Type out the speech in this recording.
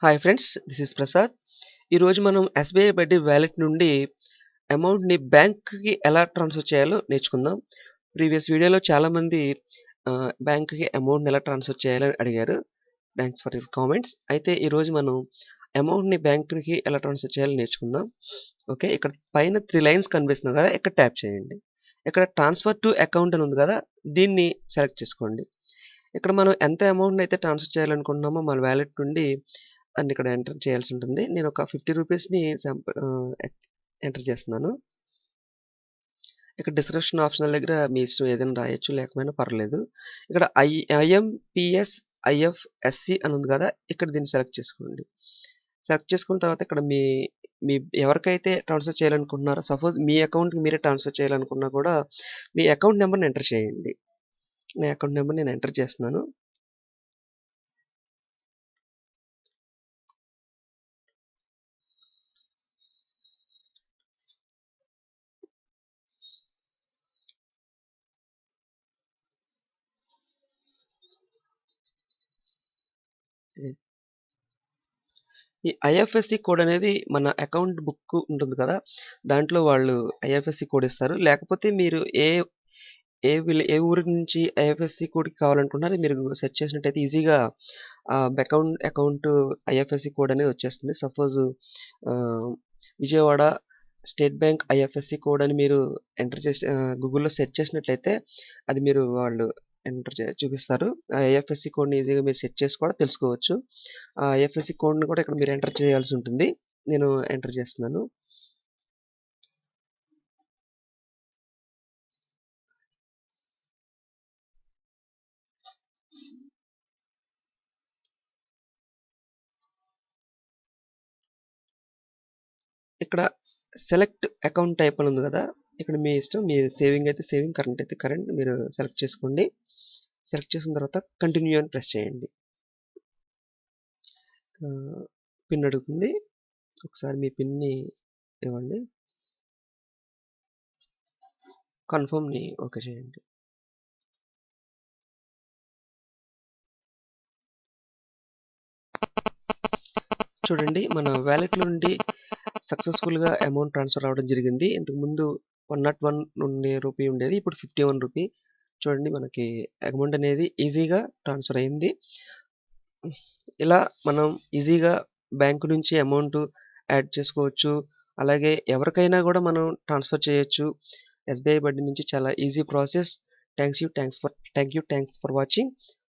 Hi friends, this is Prasad. ఈరోజు మనం SBI బడ్డీ వ్యాలెట్ నుండి అమౌంట్‌ని బ్యాంక్‌కి ఎలా ట్రాన్స్‌ఫర్ చేయాలో నేర్చుకుందాం. ప్రీవియస్ వీడియోలో చాలామంది బ్యాంక్‌కి అమౌంట్‌ని ఎలా ట్రాన్స్‌ఫర్ చేయాలని అడిగారు. Thanks for your comments. అయితే ఈరోజు మనం అమౌంట్‌ని బ్యాంక్‌కి ఎలా ట్రాన్స్‌ఫర్ చేయాలో నేర్చుకుందాం. ఓకే. ఇక్కడ పైన 3 లైన్స్ కనిపిస్తుంది కదా! ఇక్కడ ట్యాప్ చేయండి. ఇక్కడ ట్రాన్స్‌ఫర్ టు అకౌంట్ అని ఉంది కదా! దీన్ని సెలెక్ట్ చేసుకోండి. ఇక్కడ మనం ఎంత అమౌంట్‌ని అయితే ట్రాన్స్‌ఫర్ చేయాలనుకుంటున్నామో మన వాలెట్ నుండి దాన్ని ఇక్కడ ఎంటర్ చేయాల్సి ఉంటుంది. నేను ఒక ₹50ని ఎంటర్ చేస్తున్నాను. ఇక్కడ డిస్క్రిప్షన్ ఆప్షనల్ దగ్గర మీ ఇష్టం ఏదైనా రాయొచ్చు. లేకపోయినా పర్లేదు. ఇక్కడ ఐఎంపీఎస్, ఐఎఫ్ఎస్సి అని ఉంది కదా! ఇక్కడ దీన్ని సెలెక్ట్ చేసుకోండి. సెలెక్ట్ చేసుకున్న తర్వాత ఇక్కడ మీ మీ ఎవరికైతే ట్రాన్స్‌ఫర్ చేయాలనుకుంటున్నారో సపోజ్ మీ అకౌంట్‌కి మీరే ట్రాన్స్‌ఫర్ చేయాలనుకున్నా కూడా మీ అకౌంట్ నంబర్‌ని ఎంటర్ చేయండి. నా అకౌంట్ నంబర్ నేను ఎంటర్ చేస్తున్నాను. ఈ ఐఎఫ్ఎస్సి కోడ్ అనేది మన అకౌంట్ బుక్ ఉంటుంది కదా! దాంట్లో వాళ్ళు ఐఎఫ్ఎస్సి కోడ్ ఇస్తారు. లేకపోతే మీరు ఏ ఊరు నుంచి ఐఎఫ్ఎస్సి కోడ్‌కి కావాలనుకుంటున్నారో మీరు సెర్చ్ చేసినట్టయితే ఈజీగా అకౌంట్ ఐఎఫ్ఎస్సి కోడ్ అనేది వచ్చేస్తుంది. సపోజ్ ఆహ్, Vijayawada state bank IFSC code అని మీరు ఎంటర్ చేసి గూగుల్‌లో సెర్చ్ చేసినట్లయితే అది వాళ్ళు చూపిస్తారు. ఆ ఐఎఫ్ఎస్సి కోడ్‌ని ఈజీగా మీరు సెర్చ్ చేసి కూడా తెలుసుకోవచ్చు. ఆ ఐఎఫ్ఎస్సి కోడ్‌ని కూడా ఇక్కడ మీరు ఎంటర్ చేయాల్సి ఉంటుంది. నేను ఎంటర్ చేస్తున్నాను. ఇక్కడ సెలెక్ట్ అకౌంట్ టైప్ అని ఉంది కదా! ఇక్కడ మీ ఇష్టం. మీరు సేవింగ్ అయితే సేవింగ్, కరెంట్ అయితే కరెంట్ మీరు సెలెక్ట్ చేసుకోండి. సెలెక్ట్ చేసిన తర్వాత కంటిన్యూ అని ప్రెస్ చేయండి. పిన్ అడుగుతుంది. ఒకసారి మీ పిన్‌ని ఇవ్వండి. కన్ఫర్మ్‌ని ఓకే చేయండి. చూడండి, మన వాలెట్ నుండి సక్సెస్‌ఫుల్‌గా అమౌంట్ ట్రాన్స్‌ఫర్ అవ్వడం జరిగింది. ఇంతకుముందు రూ. 101 ఉండేది. ఇప్పుడు రూ. 51. చూడండి, మనకి అమౌంట్ అనేది ఈజీగా ట్రాన్స్‌ఫర్ అయింది. ఇలా మనం ఈజీగా బ్యాంక్ నుంచి అమౌంట్ యాడ్ చేసుకోవచ్చు. అలాగే ఎవరికైనా కూడా మనం ట్రాన్స్‌ఫర్ చేయొచ్చు. ఎస్‌బీఐ బడ్డీ నుంచి చాలా easy process. Thanks for watching.